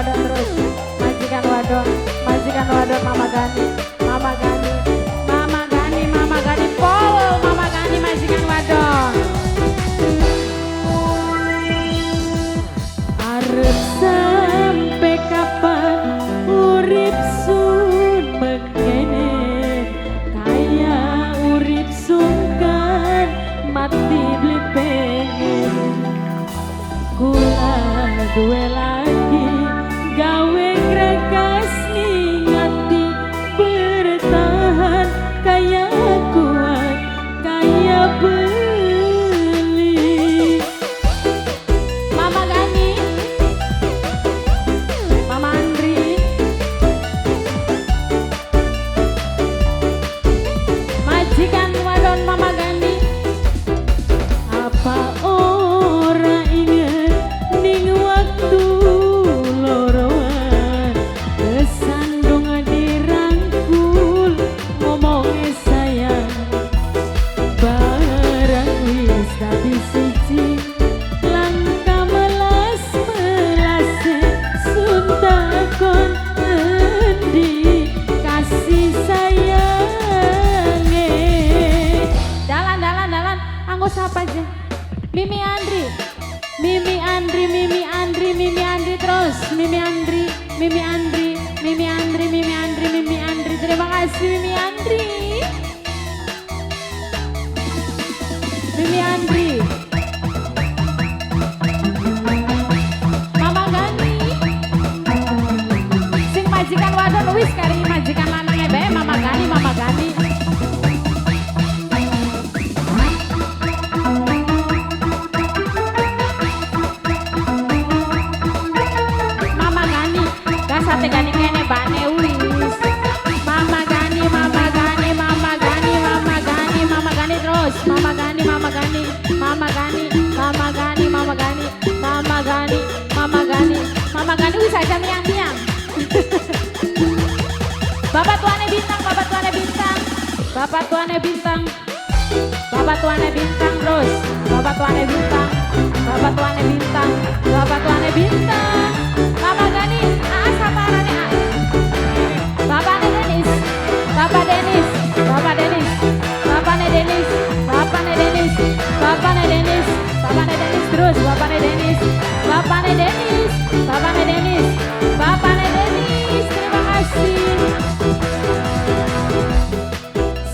wadon terus. Majikan wadon Mama Gani. Mama Gani, Mama Gani, Mama Gani Pol, Mama Gani majikan wadon. Arep sampai kapan urip sun mengene, kaya urip sungkan mati beli pengen. Kula duwe lagi gawe gregas ngingati bertahan kaya kuat kaya beli. Mama Gani, Mama Andri, majikan wadon Mama Gani. Apa ora inget ning waktu loroan kesandung dirangkul ngomongnya sayang barang wis tadi siji langkah melas suntakon endi kasih sayangnya. Dalan anggo siapa aja? Mimi Andri, Mimi Andri, Mimi Andri, Mimi Andri terus, Mimi Andri, Mimi Andri, Mimi Andri, Mimi Andri, Mimi Andri. Terima kasih Mimi Andri. Mimi Andri. Mama Gani. Sing majikan wadon wis kari majikan lanangnya bae Mama Gani, Mama Gani. Sate Gani kene bane wis. Mama Gani, Mama Gani, Mama Gani, Mama Gani, Mama Gani terus. Mama Gani, Mama Gani, Mama Gani, Mama Gani, Mama Gani, Mama Gani, Mama Gani, Mama Gani wis aja miang-miang. Bapak tuane bintang, Bapak tuane bintang. Bapak tuane bintang. Bapak tuane bintang terus. Bapak tuane bintang. Bapak tuane bintang. Bapak tuane bintang. Mama Gani, saparane A. Bapakne Denis. Bapak Denis. Bapak Denis. Bapakne Denis. Bapakne Denis. Bapakne Denis. Bapakne Denis terus. Bapakne Denis. Bapakne Denis. Bapakne Denis. Bapakne Denis. Terima kasih.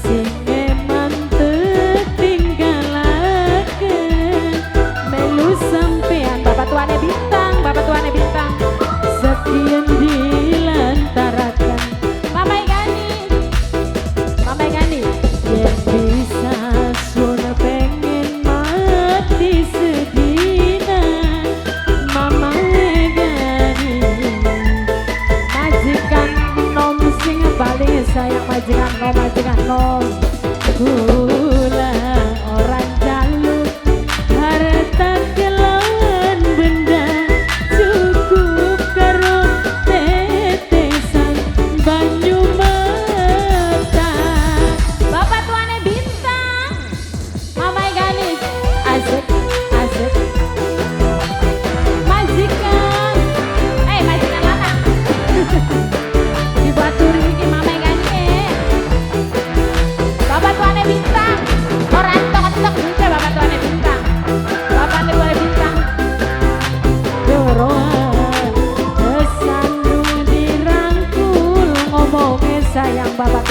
Sing emang tertinggalaken melu sampean Bapak tuane bintang. Bapak tuane bintang. Sekian dilantarakan Mama Gani, Mama Gani yang bisa suara pengen mati sedina. Mama Gani majikan nom sing paling sayang majikan nom gula orang jaluk harta kelan benda cukup karo tetesan banyu mata. Bapak tuane bintang Mama Gani asik asik majikan majikan lanang dibaturi iki Mama Gani Bapak tuane bintang orang tok-tok duce Bapak tuane bintang. Bapak tuane bintang kesandung dirangkul ngomongnya sayang Bapak